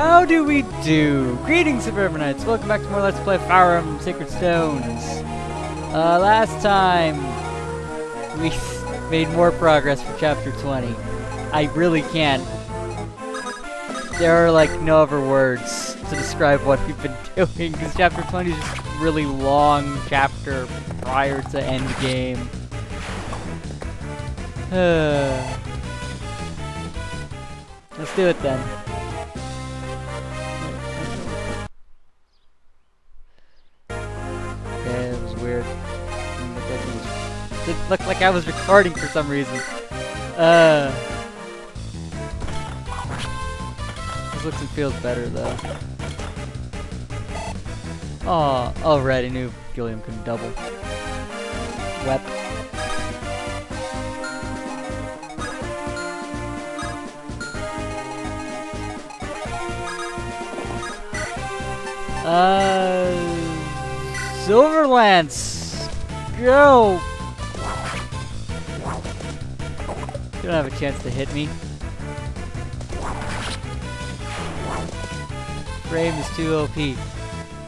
How do we do? Greetings, suburbanites! Welcome back to more Let's Play Fire Emblem Sacred Stones. Last time, we made more progress for Chapter 20. I really can't. There are, like, no other words to describe what we've been doing, because Chapter 20 is just a really long chapter prior to endgame. Let's do it then. Okay, it was weird. Didn't look like I was recording for some reason. This looks and feels better though. Oh right, I knew Gilliam couldn't double. Wep. Silverlance! Go! You don't have a chance to hit me. Frame is too OP.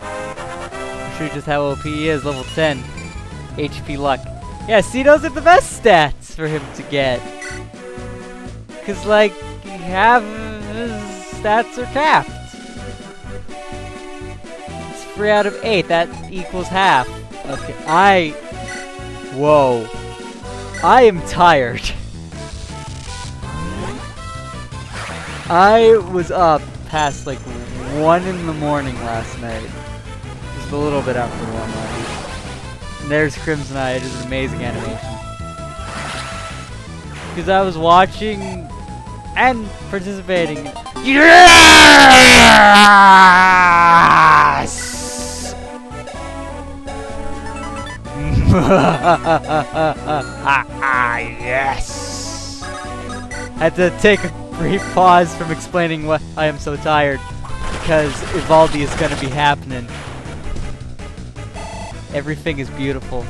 I'm sure just how OP he is, level 10. HP luck. Yeah, see, those are the best stats for him to get. Cause like, half of his stats are capped. 3 out of 8, that equals half. Okay, whoa. I am tired. I was up past like 1 in the morning last night. Just a little bit after 1 last. And there's Crimson Eye, it is an amazing animation. Because I was watching and participating. Yes! Yes! I had to take a brief pause from explaining why I am so tired, because Ivaldi is gonna be happening. Everything is beautiful.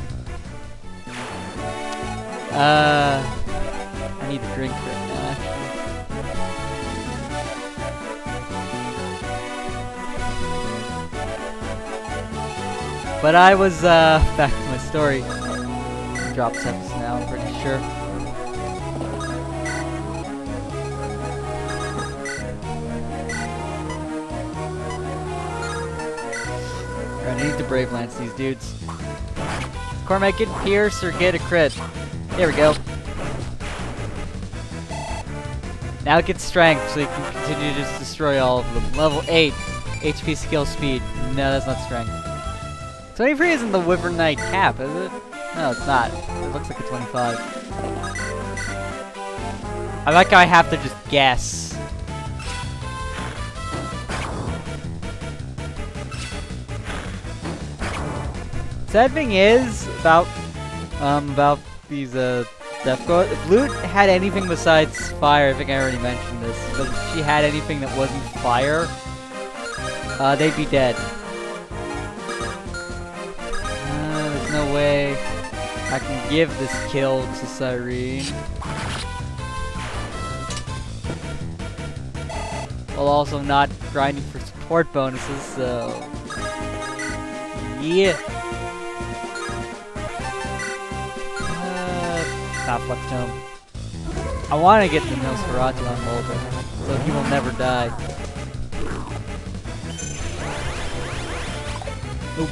I need a drink right now, actually. But I was, back to my story. Drop steps now, I'm pretty sure. I need to Brave Lance these dudes. Cormac, get Pierce or get a crit. There we go. Now get Strength so you can continue to just destroy all of them. Level 8. HP skill speed. No, that's not Strength. 23 isn't the Wyvern Knight cap, is it? No, it's not. It looks like a 25. I like how I have to just guess. Sad thing is about these Death Coat. If Loot had anything besides fire, I think I already mentioned this, but if she had anything that wasn't fire, they'd be dead. There's no way I can give this kill to Cyrene. While also not grinding for support bonuses, so yeah. Not Flux Tome. I want to get the Nosferatu on Mulder, so he will never die. Oop.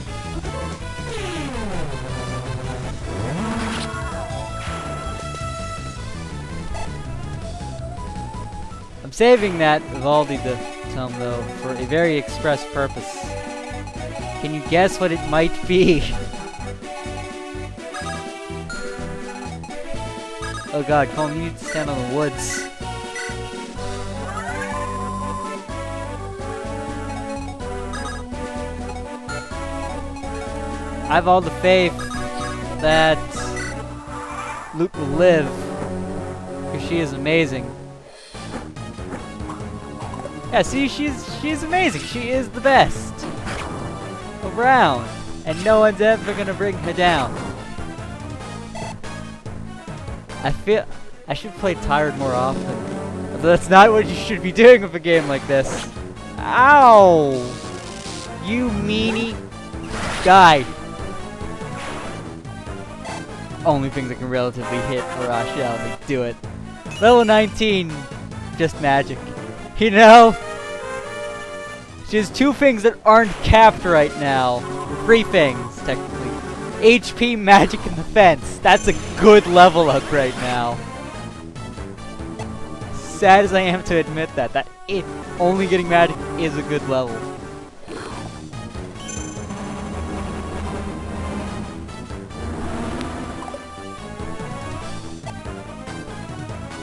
I'm saving that Vivaldi Tome though for a very express purpose. Can you guess what it might be? Oh god, Colin, you need to stand on the woods. I have all the faith that Luke will live, because she is amazing. Yeah, see, she's amazing. She is the best around, and no one's ever gonna bring her down. I feel I should play tired more often. But that's not what you should be doing with a game like this. Ow! You meanie! Die! Only things that can relatively hit Arashel, they do it. Level 19, just magic. You know? She has 2 things that aren't capped right now. Or 3 things, technically. HP, magic, and defense. That's a good level up right now. Sad as I am to admit that only getting magic is a good level.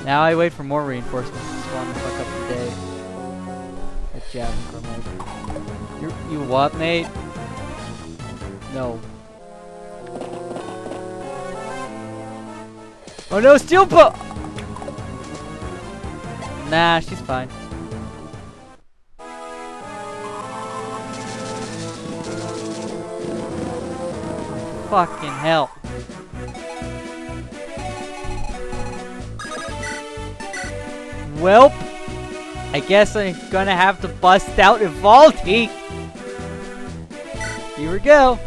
Now I wait for more reinforcements to spawn the fuck up today. That jabbing from me. You what, mate? No. Oh no, steel bow! Nah, she's fine. Fucking hell. Welp, I guess I'm gonna have to bust out Evaldi. Here we go.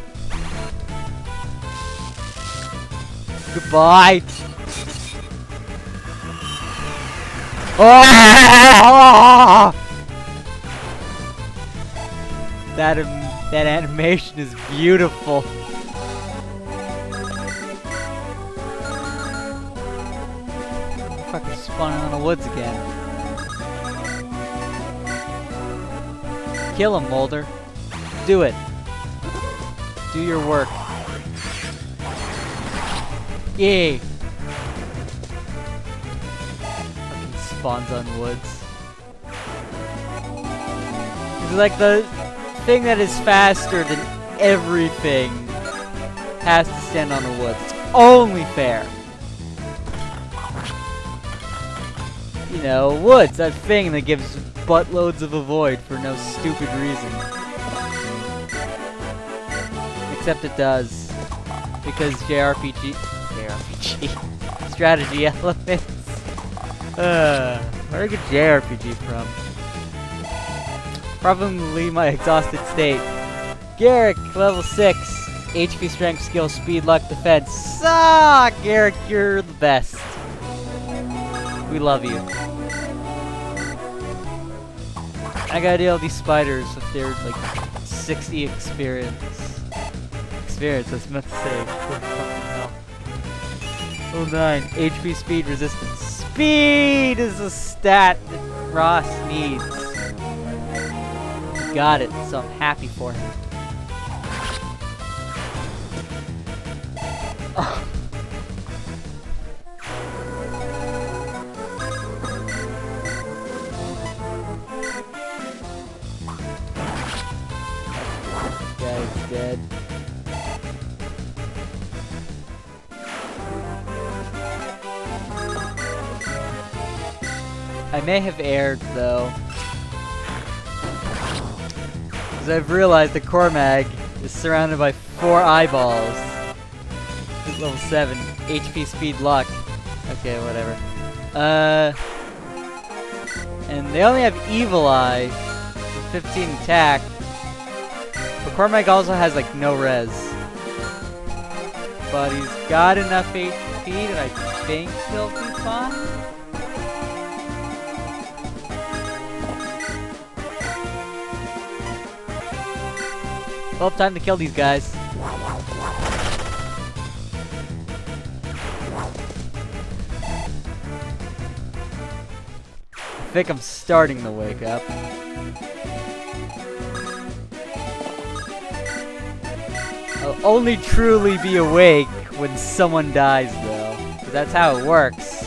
Goodbye. Oh! That animation is beautiful. Fucking spawning on the woods again. Kill him, Molder. Do it. Do your work. Yay! Fucking spawns on woods. It's like the thing that is faster than everything has to stand on the woods. It's only fair. You know, woods, that thing that gives buttloads of a void for no stupid reason. Except it does. Because JRPG, strategy elements. Where did I get JRPG from? Probably my exhausted state. Garrick, level 6. HP, strength, skill, speed, luck, defense. Ah, Garrick, you're the best. We love you. I gotta deal with these spiders with their, like, 60 experience. Experience, that's meant to say. What the fucking hell. Oh, 9. HP, speed, resistance. Speed is a stat that Ross needs. He got it, so I'm happy for him. Oh. Guy's dead. I may have erred, though. Because I've realized that Cormag is surrounded by 4 eyeballs. He's level 7. HP, speed, luck. Okay, whatever. And they only have Evil Eye. 15 attack. But Cormag also has, like, no res. But he's got enough HP that I think he'll be fine. Well, time to kill these guys. I think I'm starting to wake up. I'll only truly be awake when someone dies, though. 'Cause that's how it works.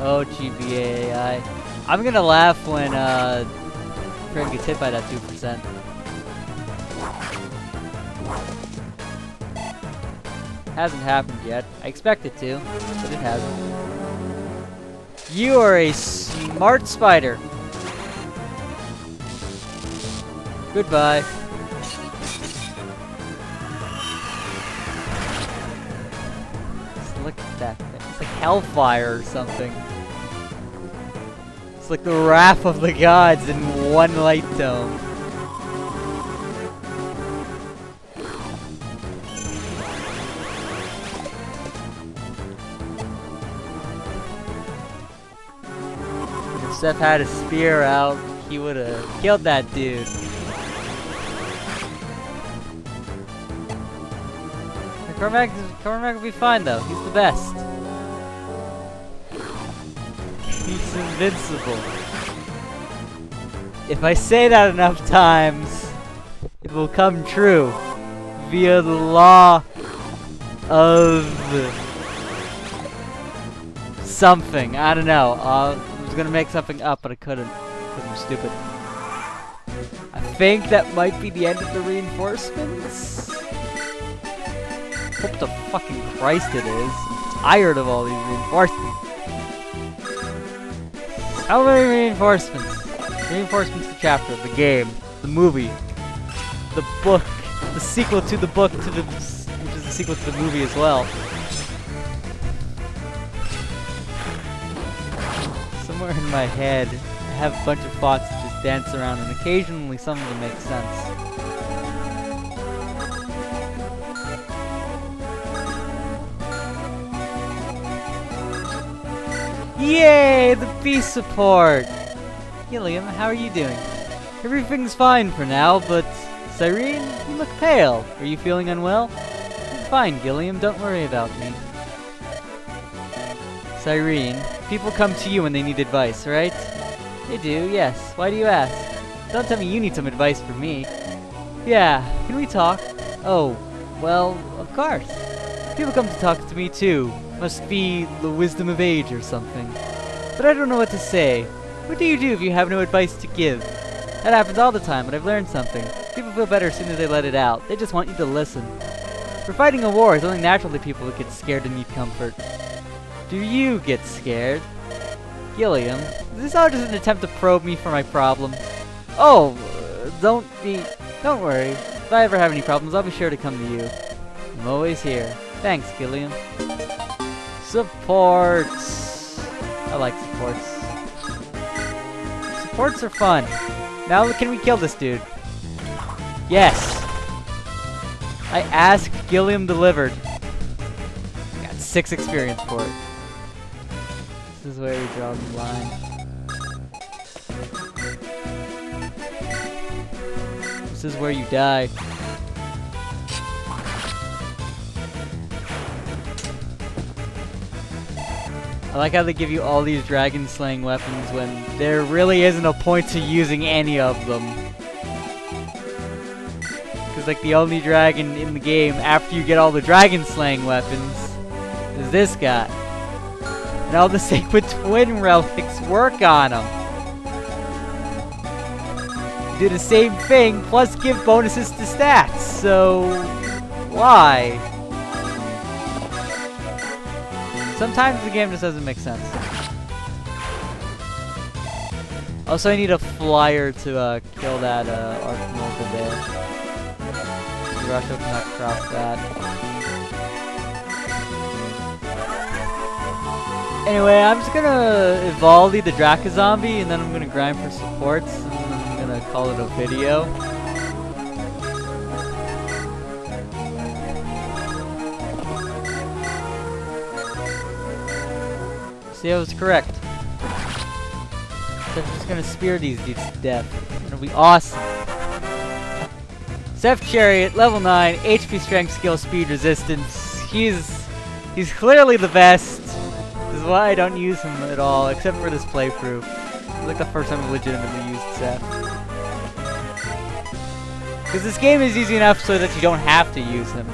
Oh, GBAI. I'm gonna laugh when, Fred gets hit by that 2%. Hasn't happened yet. I expect it to, but it hasn't. You are a smart spider. Goodbye. that thing? It's like hellfire or something. It's like the wrath of the gods in one light dome. If Seth had a spear out, he would have killed that dude. Cormac will be fine though. He's the best. He's invincible. If I say that enough times, it will come true via the law of something. I don't know. I was gonna make something up, but I couldn't because I'm stupid. I think that might be the end of the reinforcements. Hope the fucking Christ it is. I'm tired of all these reinforcements. How many reinforcements? Reinforcements the chapter, the game, the movie, the book, the sequel to the book, which is the sequel to the movie as well. Somewhere in my head, I have a bunch of thoughts that just dance around, and occasionally some of them make sense. Yay! The peace support! Gilliam, how are you doing? Everything's fine for now, but... Cyrene, you look pale. Are you feeling unwell? I'm fine, Gilliam. Don't worry about me. Cyrene, people come to you when they need advice, right? They do, yes. Why do you ask? Don't tell me you need some advice from me. Yeah, can we talk? Oh, well, of course. People come to talk to me too. Must be the wisdom of age or something. But I don't know what to say. What do you do if you have no advice to give? That happens all the time, but I've learned something. People feel better as soon as they let it out. They just want you to listen. For fighting a war, it's only natural that people get scared and need comfort. Do you get scared? Gilliam, is this all just an attempt to probe me for my problems? Oh, don't worry. If I ever have any problems, I'll be sure to come to you. I'm always here. Thanks, Gilliam. Supports. I like supports. Supports are fun. Now can we kill this dude? Yes. I asked, Gilliam delivered. Got 6 experience for it. This is where we draw the line. This is where you die. I like how they give you all these dragon slaying weapons when there really isn't a point to using any of them. Because like the only dragon in the game after you get all the dragon slaying weapons is this guy. And all the Sacred Twin relics work on him. Do the same thing plus give bonuses to stats, so why? Sometimes the game just doesn't make sense. Also, I need a flyer to kill that Archmolka there. Russia cannot cross that. Anyway, I'm just gonna Evaldi the Draka zombie, and then I'm gonna grind for supports, and then I'm gonna call it a video. See, I was correct. So I'm just gonna spear these dudes to death. It'll be awesome. Seth Chariot, level 9, HP, strength, skill, speed, resistance. He's clearly the best. This is why I don't use him at all, except for this playthrough. It's like the first time I legitimately used Seth. Because this game is easy enough so that you don't have to use him.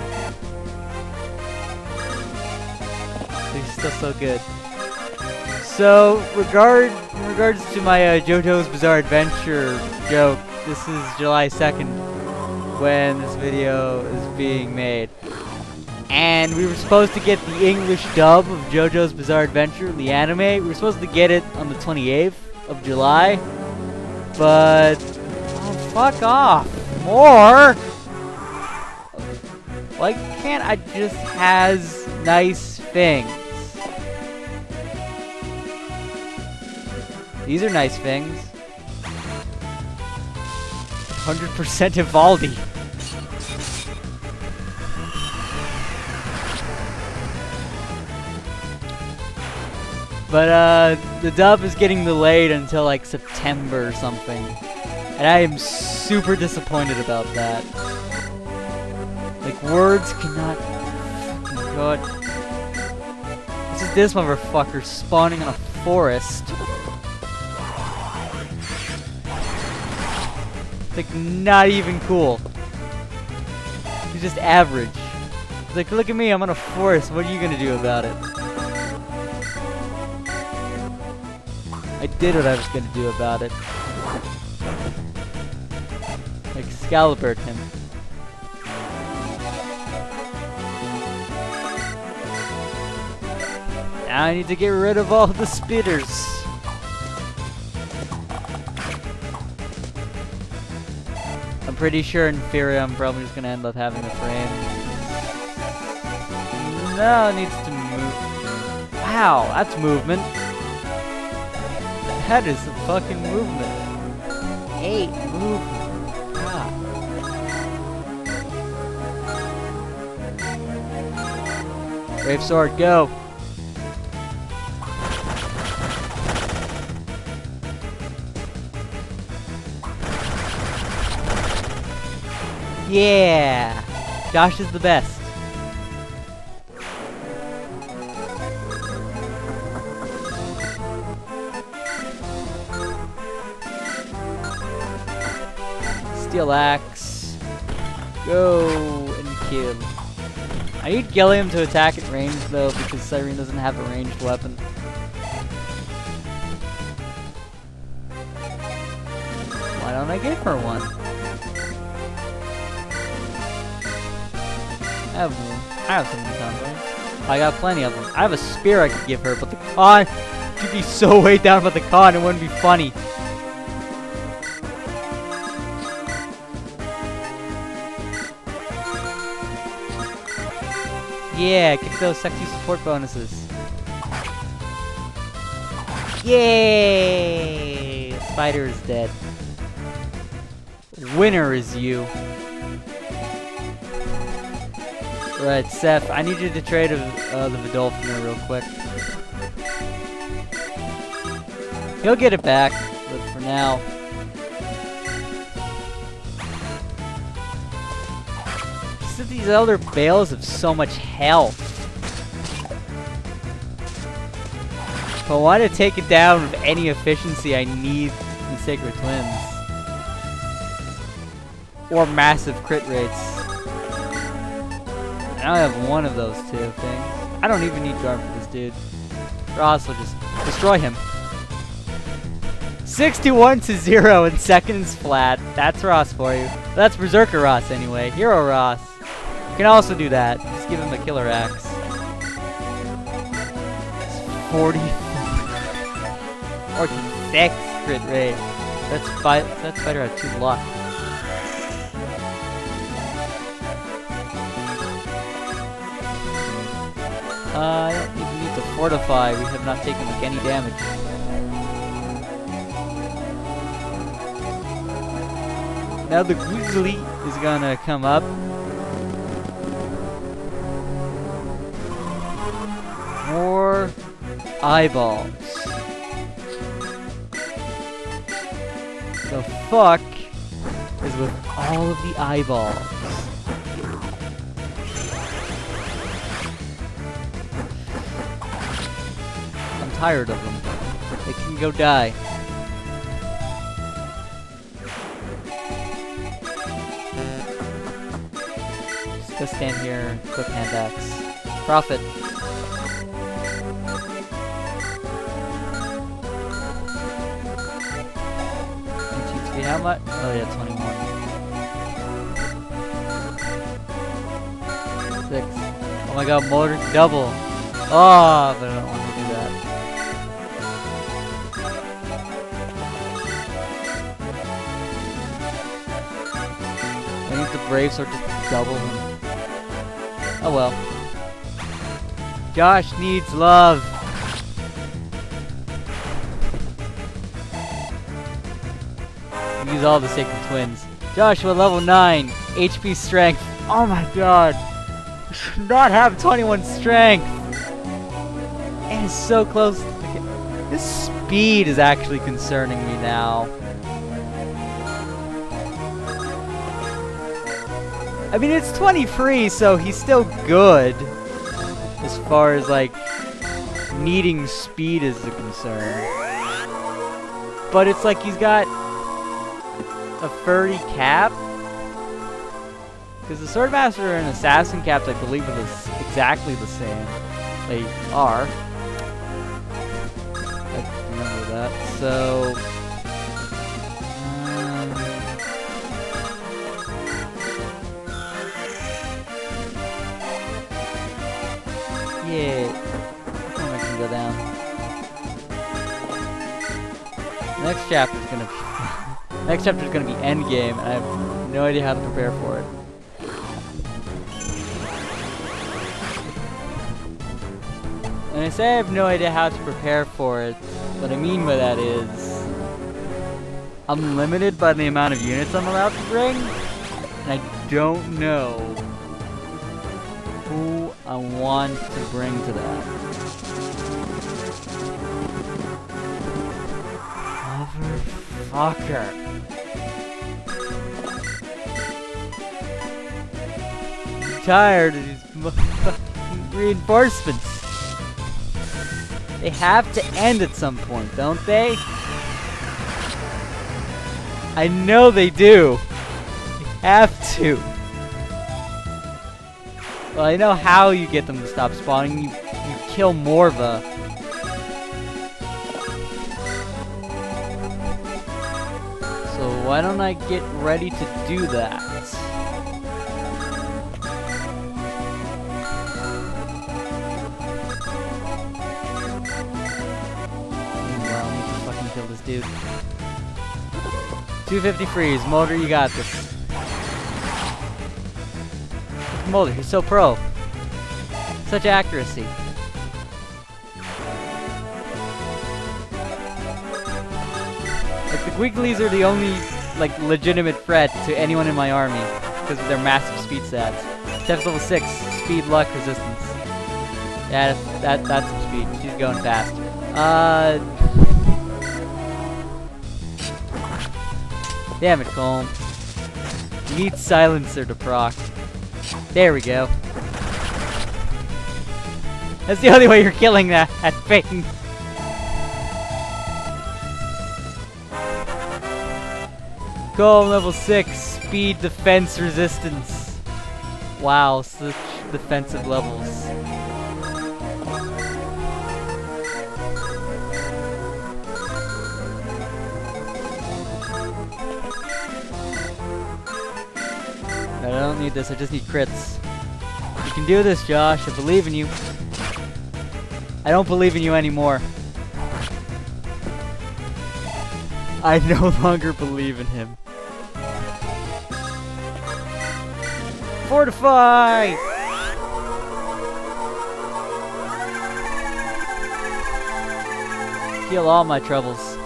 He's still so good. So, in regards to my JoJo's Bizarre Adventure joke, this is July 2nd when this video is being made. And we were supposed to get the English dub of JoJo's Bizarre Adventure, the anime. We were supposed to get it on the 28th of July. But, oh, fuck off. More? Why can't I just has nice things? These are nice things. 100% Evaldi. But the dub is getting delayed until like September or something. And I am super disappointed about that. Like, words cannot... God. This is this motherfucker spawning in a forest. It's like not even cool. He's just average. He's like, look at me, I'm in a forest. What are you gonna do about it? I did what I was gonna do about it. Excalibur'd him. Now I need to get rid of all the spitters. I'm pretty sure in theory I'm probably just gonna end up having a frame. No, it needs to move. Wow, that's movement. That is some fucking movement. 8 movement. God. Brave sword, go. Yeah! Josh is the best. Steel axe. Go and kill. I need Gilliam to attack at range though, because Cyrene doesn't have a ranged weapon. Why don't I give her one? I have some combos. I got plenty of them. I have a spear I could give her, but the con she'd be so weighed down by the con, it wouldn't be funny. Yeah, get those sexy support bonuses. Yay! Spider is dead. Winner is you. Right, Seth, I need you to trade the Vidolfiner real quick. He'll get it back, but for now... Just that these other bales have so much health. If I want to take it down with any efficiency, I need the Sacred Twins. Or massive crit rates. I only have one of those two things. I don't even need guard for this dude. Ross will just destroy him. 61-0 in seconds flat. That's Ross for you. That's Berserker Ross anyway. Hero Ross. You can also do that. Just give him a killer axe. 46 crit rate. That spider had 2 luck. I don't even need to fortify. We have not taken like any damage. Now the Grizzly is gonna come up. More eyeballs. The fuck is with all of the eyeballs? I'm tired of them. They can go die. Just go stand here, quick hand axe. Profit. How much? Oh yeah, 21. 6. Oh my god, motor double. Oh, but I don't want to do that. I need the Brave Sword to double him. Oh well. Josh needs love. use all the Sacred Twins. Joshua, level 9. HP strength. Oh my god. You should not have 21 strength. And it's so close. His speed is actually concerning me now. I mean, it's 23, so he's still good. As far as, like, needing speed is a concern. But it's like he's got a 30 cap. Because the Swordmaster and Assassin caps, I believe, are exactly the same. They are. I remember that. So... yeah. I can go down. Next chapter's gonna be... next chapter's gonna be endgame, and I have no idea how to prepare for it. When I say I have no idea how to prepare for it, what I mean by that is I'm limited by the amount of units I'm allowed to bring, and I don't know who I want to bring to that. Motherfucker. I'm tired of these motherfucking reinforcements. They have to end at some point, don't they? I know they do. They have to. Well, I know how you get them to stop spawning. You kill Morva. So why don't I get ready to do that? Kill this dude. 250 freeze. Mulder, you got this. Mulder, you're so pro. Such accuracy. Like, the Quiglies are the only, like, legitimate threat to anyone in my army because of their massive speed stats. Chef's level 6. Speed, luck, resistance. Yeah, that's some speed. She's going fast. Damn it, Colm. You need Silencer to proc. There we go. That's the only way you're killing that thing. Colm, level 6. Speed, defense, resistance. Wow, such defensive levels. I don't need this, I just need crits. You can do this, Josh. I believe in you. I don't believe in you anymore. I no longer believe in him. Fortify! Heal all my troubles.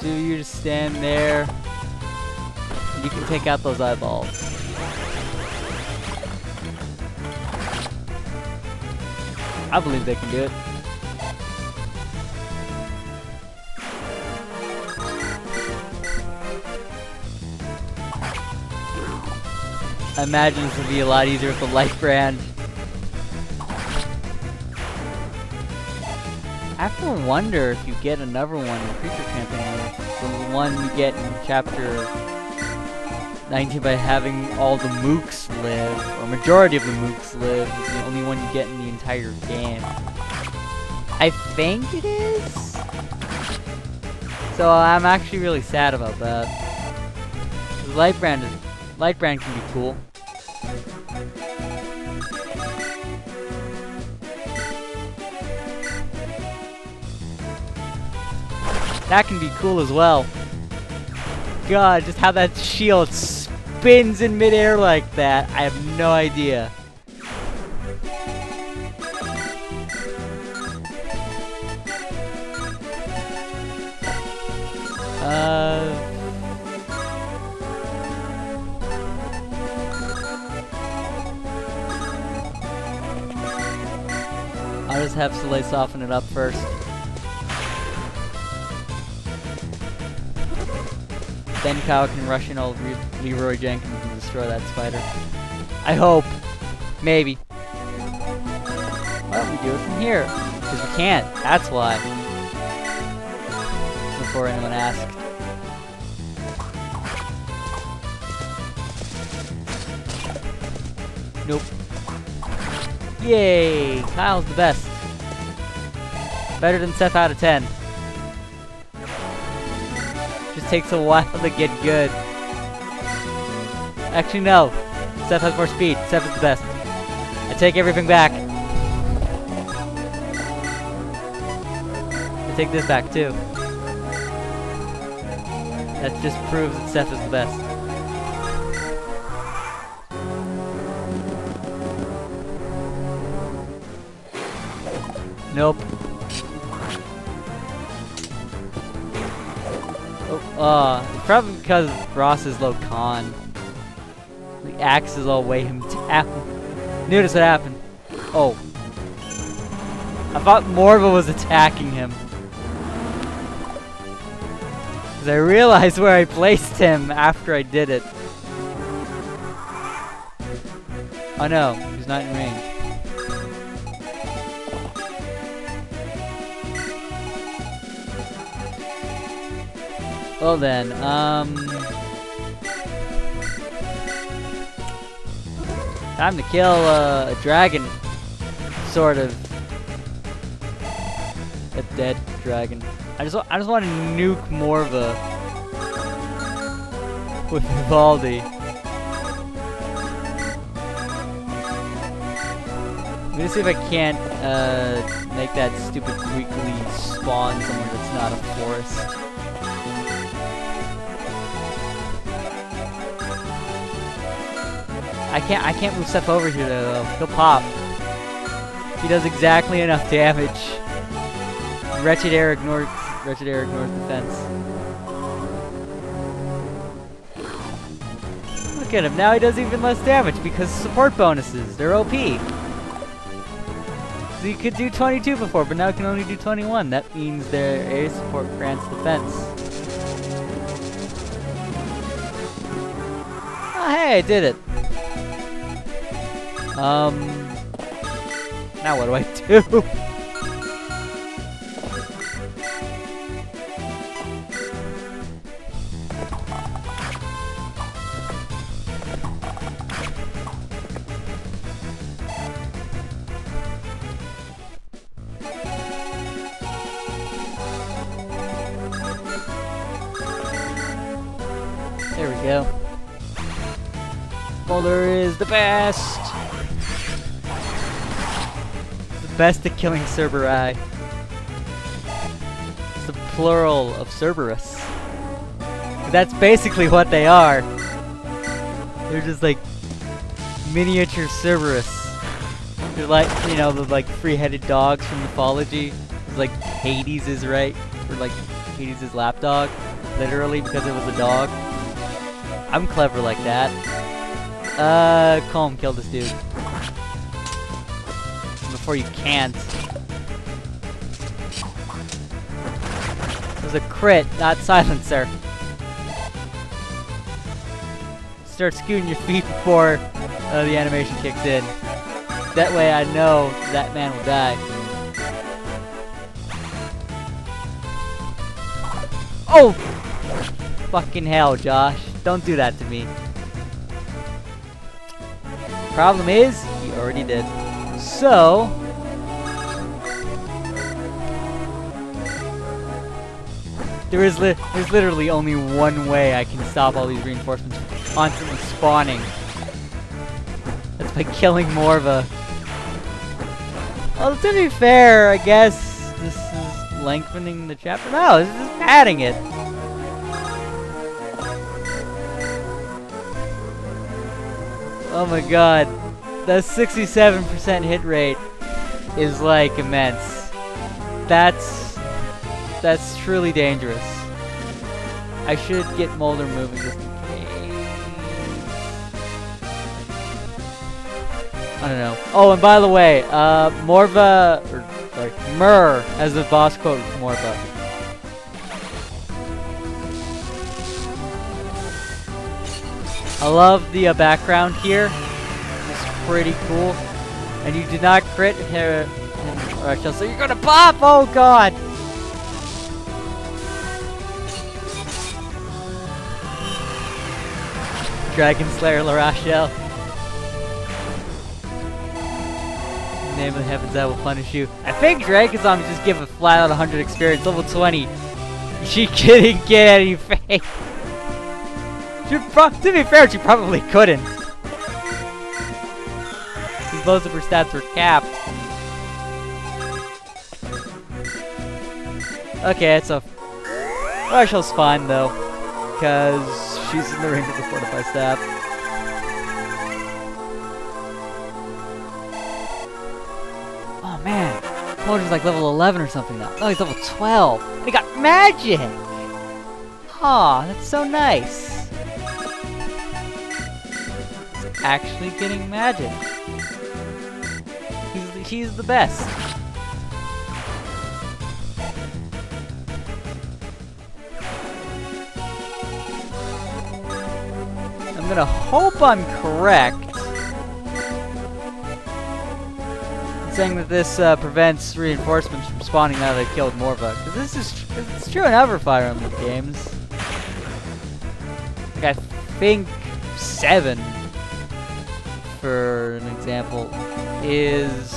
Do you just stand there? You can take out those eyeballs. I believe they can do it. I imagine this would be a lot easier with the light brand. I have to wonder if you get another one in Creature Campaign, the one you get in Chapter 19 by having all the mooks live, or majority of the mooks live, is the only one you get in the entire game. I think it is? So I'm actually really sad about that. The light brand can be cool. That can be cool as well. God, just how that shield spins in midair like that. I have no idea. just have Soleil soften it up first. Then Kyle can rush in old Leroy Jenkins and destroy that spider. I hope. Maybe. Why don't we do it from here? Because we can't. That's why. Before anyone asked. Nope. Yay! Kyle's the best. Better than Seth out of 10. Just takes a while to get good. Actually, no. Seth has more speed. Seth is the best. I take everything back. I take this back, too. That just proves that Seth is the best. Nope. Oh, probably because Ross is low con. The axes all weigh him down. Knew this would happen. Oh. I thought Morva was attacking him. Because I realized where I placed him after I did it. Oh no, he's not in range. Well then, time to kill a dragon, sort of. A dead dragon. I just want to nuke Morva with Vivaldi. I'm gonna see if I can't make that stupid weekly spawn somewhere that's not a forest. I can't move Seth over here though. He'll pop. He does exactly enough damage. Wretched Air ignores defense. Look at him, now he does even less damage because support bonuses, they're OP. So you could do 22 before, but now it can only do 21. That means their air support grants defense. Oh hey, I did it. Now what do I do? There we go. Boulder is the best! The best at killing Cerberus. It's the plural of Cerberus. That's basically what they are. They're just like miniature Cerberus. They're like, you know, the like three-headed dogs from mythology. It's like Hades is right, or like Hades is lapdog, literally because it was a dog. I'm clever like that. Calm, kill this dude. Before you can't. It was a crit, not silencer. Start scooting your feet before the animation kicks in. That way I know that man will die. Oh! Fucking hell, Josh. Don't do that to me. Problem is, he already did. So... there's literally only one way I can stop all these reinforcements from constantly spawning. That's by killing Morva. Well, to be fair, I guess this is lengthening the chapter. No, this is just padding it. Oh my god. The 67% hit rate is like immense. That's truly dangerous. I should get Molder moving just in case. I don't know. Oh, and by the way, Morva, or sorry, Myrrh as the boss quote with Morpha. I love the background here. It's pretty cool. And you did not crit here, or I shall say you're gonna pop! Oh god! Dragon Slayer La Rochelle. In the name of the heavens, I will punish you. I think Dragon Zombies just give a flat out 100 experience, level 20. She couldn't get any fake. To be fair, she probably couldn't. Because most of her stats were capped. Okay, it's a... Rochelle's fine though. Because she's in the range of the fortified staff. Oh man, Polar's like level 11 or something now. Oh, he's level 12. And he got magic! Aw, that's so nice. He's actually getting magic. He's the best. I'm gonna hope I'm correct in saying that this prevents reinforcements from spawning now that I killed Morva. Because it's true in other Fire Emblem games. Like I think 7, for an example, is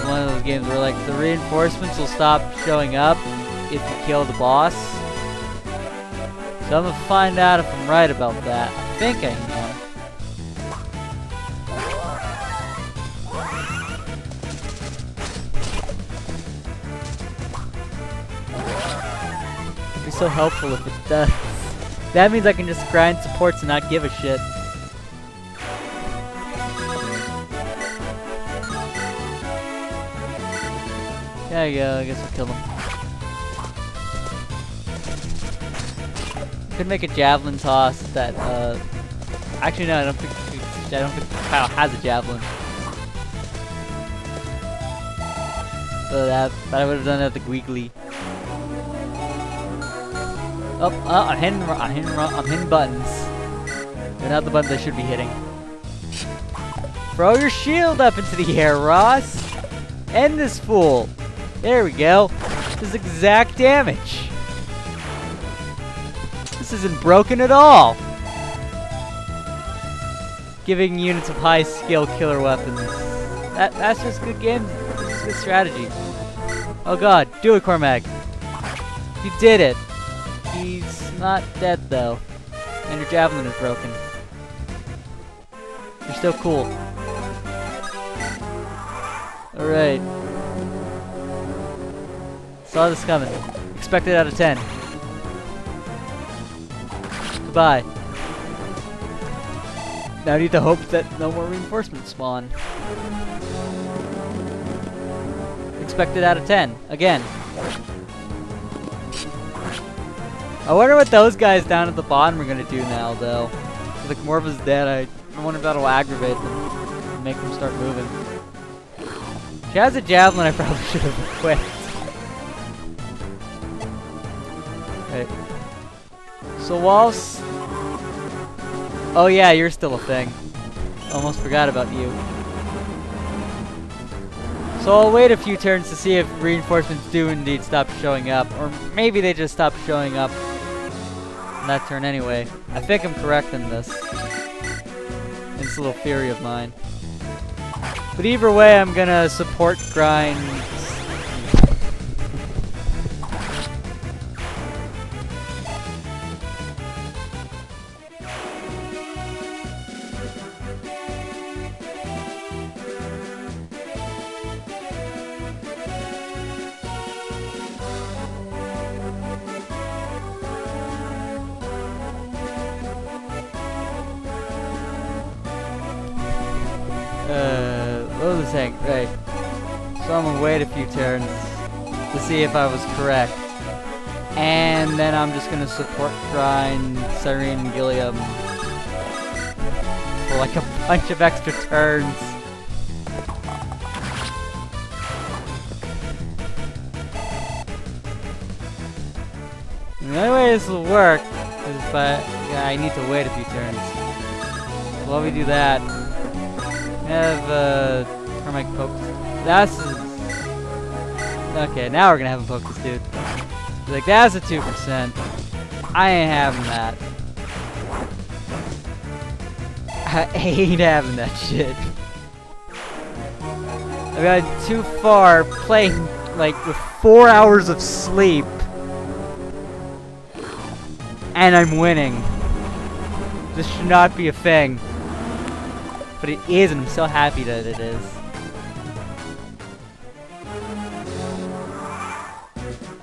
one of those games where like the reinforcements will stop showing up if you kill the boss. So I'm gonna find out if I'm right about that. I think I am. It'd be so helpful if it does. That means I can just grind supports and not give a shit. There you go, I guess we'll kill him. Could make a javelin toss that, actually no, I don't think Kyle has a javelin. So that I would have done that the Gweegly. Oh, I'm hitting buttons. They're not the buttons I should be hitting. Throw your shield up into the air, Ross! End this fool! There we go. This is exact damage. This isn't broken at all. Giving units of high skill killer weapons. That's just good game. That's good strategy. Oh god, do it, Cormac. You did it. He's not dead though. And your javelin is broken. You're still cool. Alright. Saw this coming. Expected out of 10. Goodbye. Now I need to hope that no more reinforcements spawn. Expected out of 10. Again. I wonder what those guys down at the bottom are gonna do now, though. Like Morva's dead. I wonder if that'll aggravate them and make them start moving. She has a javelin I probably should have equipped. Right. So whilst... Oh yeah, you're still a thing. Almost forgot about you. So I'll wait a few turns to see if reinforcements do indeed stop showing up. Or maybe they just stop showing up on that turn anyway. I think I'm correct in this. In this little theory of mine. But either way, I'm gonna support grind. What was I saying? Right. So I'm gonna wait a few turns to see if I was correct. And then I'm just gonna support grind Cyrene and Gilliam for like a bunch of extra turns. The only way this will work is if I need to wait a few turns. So while we do that, have Carmike poke. That's okay. Now we're gonna have him poke this dude. He's like, that's a 2%. I ain't having that. I ain't having that shit. I've gotten too far playing like with 4 hours of sleep, and I'm winning. This should not be a thing, but it is, and I'm so happy that it is.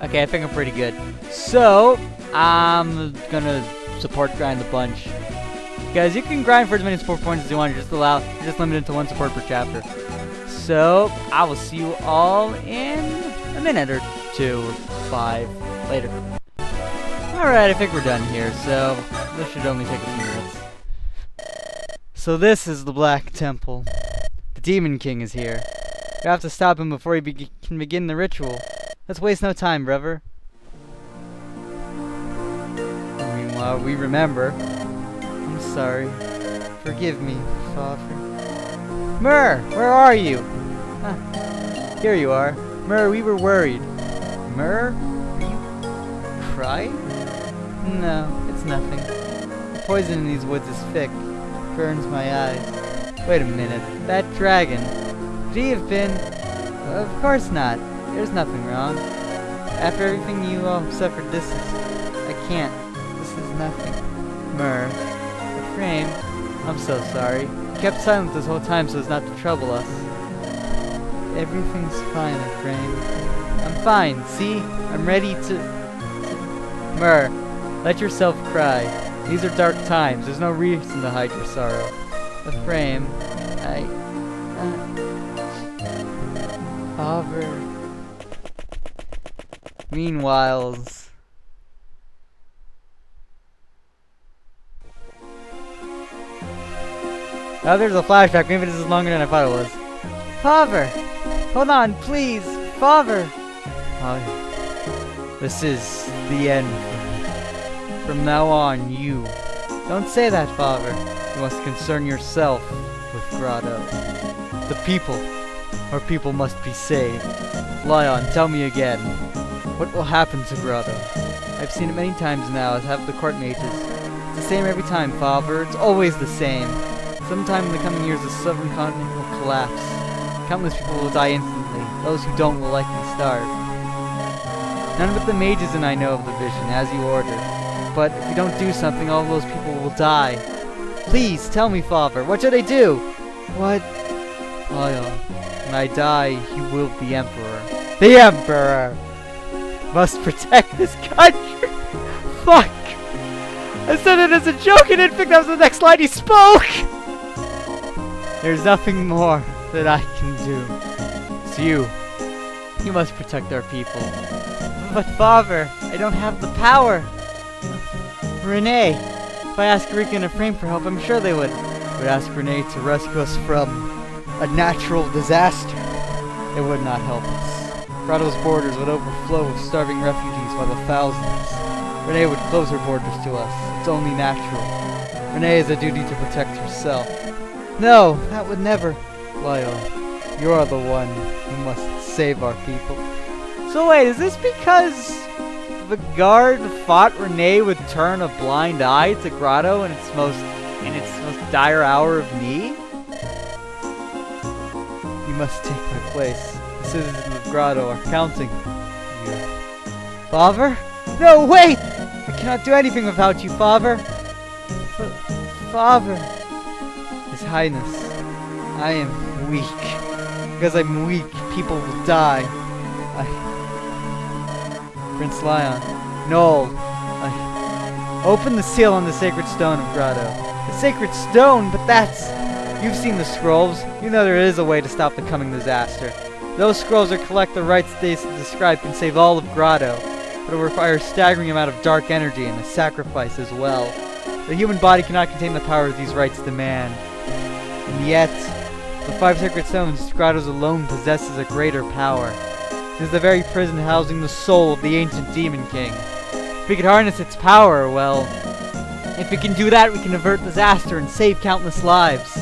Okay, I think I'm pretty good. So, I'm gonna support grind the bunch. Guys, you can grind for as many support points as you want. You're just limited to 1 support per chapter. So, I will see you all in a minute or 2 or 5 later. Alright, I think we're done here, so this should only take a few minutes. So this is the Black Temple. The Demon King is here. We have to stop him before he can begin the ritual. Let's waste no time, brother. Meanwhile, we remember. I'm sorry. Forgive me, Father. Myrrh, where are you? Here you are. Myrrh, we were worried. Myrrh? Are you crying? No, it's nothing. The poison in these woods is thick. It burns my eyes. Wait a minute. That dragon. Could he have been? Of course not. There's nothing wrong. After everything you all suffered, this is... I can't. This is nothing. Myrrh. Frame. I'm so sorry. You kept silent this whole time so as not to trouble us. Everything's fine, Frame. I'm fine. See? I'm ready to... Myrrh. Let yourself cry. These are dark times. There's no reason to hide your sorrow. Frame. Father. Meanwhile... Oh, there's a flashback. Maybe this is longer than I thought it was. Father! Hold on, please! Father! This is the end for me. From now on, you. Don't say that, Father. You must concern yourself with Grotto. The people. Our people must be saved. Lion, tell me again. What will happen to Grotto? I've seen it many times now, as have the court mages. It's the same every time, Father. It's always the same. Sometime in the coming years, the southern continent will collapse. Countless people will die instantly. Those who don't will likely starve. None but the mages and I know of the vision, as you ordered. But if you don't do something, all those people will die. Please, tell me, Father, what should I do? What? When I die, you will be Emperor. The Emperor! Must protect this country! Fuck! I said it as a joke and didn't think that was the next line he spoke! There's nothing more that I can do. It's you. You must protect our people. But Father, I don't have the power. Renee, if I ask Rika and Frame for help, I'm sure they would. I would ask Renee to rescue us from a natural disaster. It would not help us. Grotto's borders would overflow with starving refugees by the thousands. Renee would close her borders to us. It's only natural. Renee has a duty to protect herself. No, that would never. Lyle, you are the one who must save our people. So wait, is this because the guard thought Renee would turn a blind eye to Grotto in its most dire hour of need? You must take my place. The citizens of Grotto are counting you. Father? No, wait! I cannot do anything without you, Father. Father. His Highness, I am weak. Because I'm weak, people will die. Prince Lion, Noel, open the seal on the sacred stone of Grotto. The sacred stone? But that's... You've seen the scrolls. You know there is a way to stop the coming disaster. Those scrolls or collect the rites they describe can save all of Grotto, but it requires a staggering amount of dark energy and a sacrifice as well. The human body cannot contain the power these rites demand. And yet, the 5 sacred stones, Grotto's alone possesses a greater power. It is the very prison housing the soul of the ancient Demon King. If we could harness its power, well, if we can do that, we can avert disaster and save countless lives.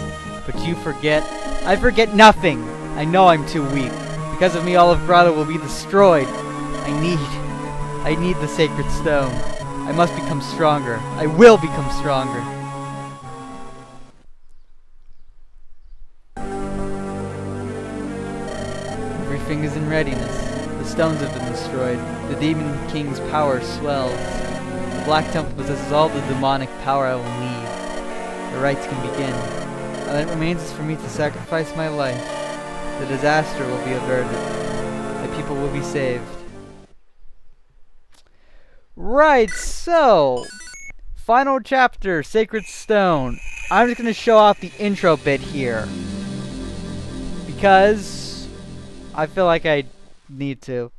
But you forget. I forget nothing. I know I'm too weak. Because of me, all of Grotto will be destroyed. I need the sacred stone. I must become stronger. I will become stronger. Everything is in readiness. The stones have been destroyed. The Demon King's power swells. The Black Temple possesses all the demonic power I will need. The rites can begin. All that remains is for me to sacrifice my life. The disaster will be averted. My people will be saved. Right, so final chapter, Sacred Stone. I'm just gonna show off the intro bit here because I feel like I need to.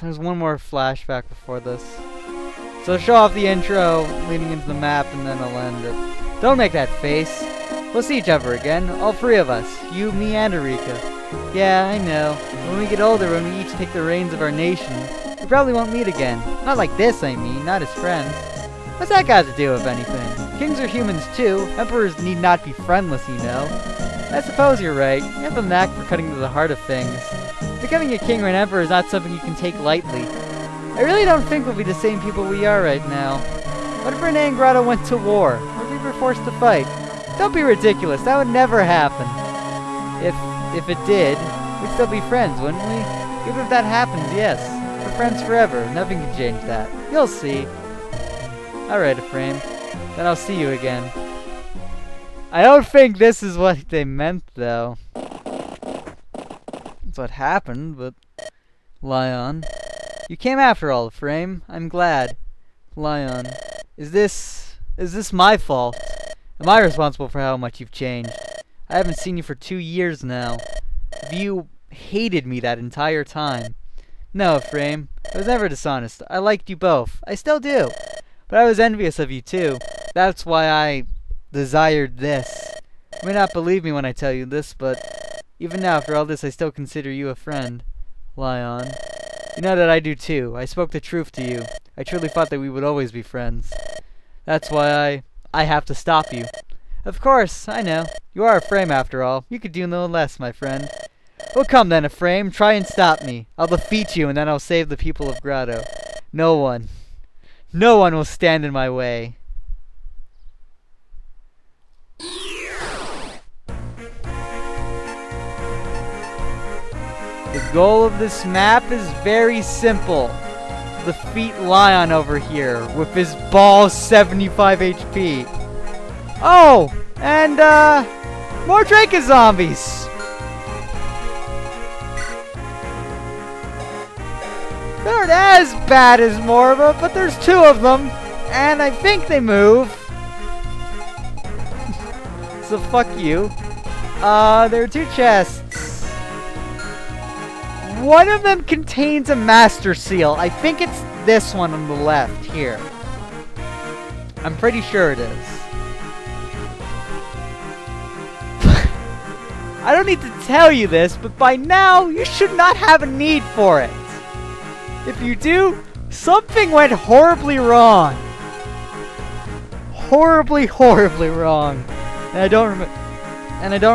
There's one more flashback before this. So I'll show off the intro leading into the map and then I'll end it. Don't make that face. We'll see each other again, all three of us. You, me, and Erika. Yeah, I know. When we get older, when we each take the reins of our nation, we probably won't meet again. Not like this, I mean, not as friends. What's that got to do with anything? Kings are humans too. Emperors need not be friendless, you know. I suppose you're right. You have a knack for cutting to the heart of things. Becoming a king or an emperor is not something you can take lightly. I really don't think we'll be the same people we are right now. What if Renee and Grotto went to war? Or if we were forced to fight? Don't be ridiculous. That would never happen. If it did, we'd still be friends, wouldn't we? Even if that happens, yes. We're friends forever. Nothing can change that. You'll see. Alright, Ephraim. Then I'll see you again. I don't think this is what they meant, though. That's what happened, but... Lion. You came after all, Ephraim. I'm glad. Lion. Is this my fault? Am I responsible for how much you've changed? I haven't seen you for 2 years now. Have you hated me that entire time? No, Ephraim. I was never dishonest. I liked you both. I still do. But I was envious of you too. That's why I desired this. You may not believe me when I tell you this, but even now, after all this, I still consider you a friend. Lion. You know that I do too. I spoke the truth to you. I truly thought that we would always be friends. That's why I have to stop you. Of course, I know. You are Ephraim after all. You could do no less, my friend. Well, come then, Ephraim. Try and stop me. I'll defeat you and then I'll save the people of Grotto. No one will stand in my way. The goal of this map is very simple. Defeat Lion over here with his ball 75 HP. Oh, and more Draca zombies. They aren't as bad as Morva, but there's 2 of them, and I think they move. So fuck you. There are 2 chests. One of them contains a master seal. I think it's this one on the left here. I'm pretty sure it is. I don't need to tell you this, but by now you should not have a need for it. If you do, something went horribly wrong. Horribly wrong. And I don't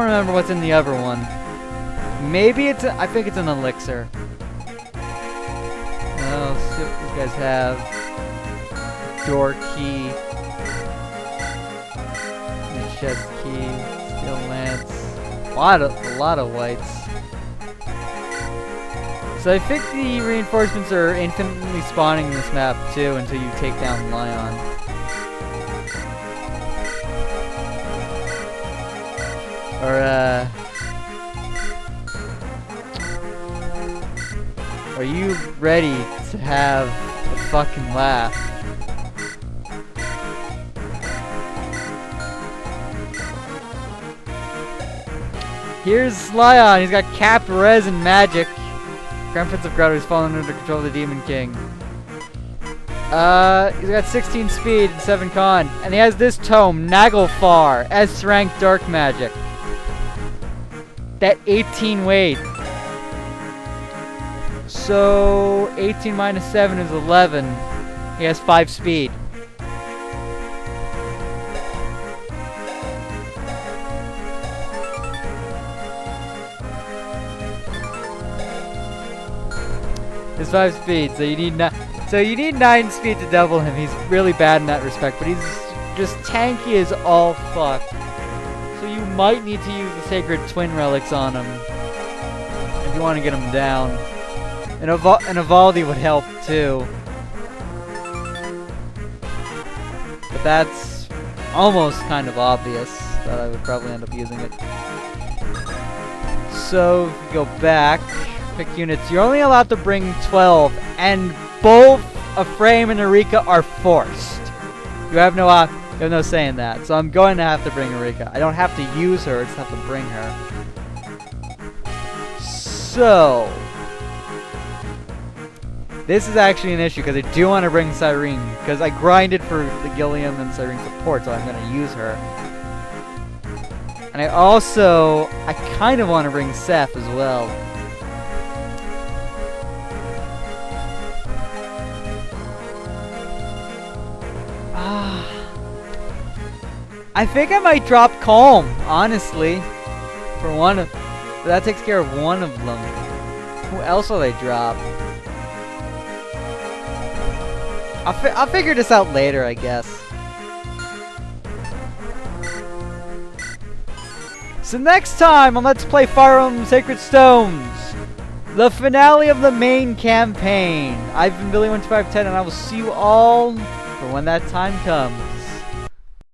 remember what's in the other one. Maybe it's I think it's an elixir. Oh, let's see what these guys have. Door key. And chest key. Steel lance. A lot of whites. So I think the reinforcements are infinitely spawning in this map too until you take down Lion. Or are you ready to have a fucking laugh? Here's Lion. He's got capped res and magic. Grand Prince of Grotto has fallen under control of the Demon King. He's got 16 speed and 7 con. And he has this tome, Naglfar, S rank dark magic. That 18 weight. So 18 minus 7 is 11. He has 5 speed. His 5 speed, so you need 9 speed to double him. He's really bad in that respect, but he's just tanky as all fuck. So you might need to use the Sacred Twin Relics on him if you want to get him down. And Evaldi would help too. But that's almost kind of obvious that I would probably end up using it. So if you go back, pick units, you're only allowed to bring 12, and both Ephraim and Erika are forced. You have no say in that. So I'm going to have to bring Erika. I don't have to use her, I just have to bring her. So this is actually an issue because I do want to bring Cyrene, because I grinded for the Gilliam and Cyrene support, so I'm going to use her. And I kind of want to bring Seth as well. I think I might drop Calm, honestly. For one of... That takes care of one of them. Who else will they drop? I'll figure this out later, I guess. So next time on Let's Play Fire Emblem Sacred Stones, the finale of the main campaign. I've been Billy12510, and I will see you all for when that time comes.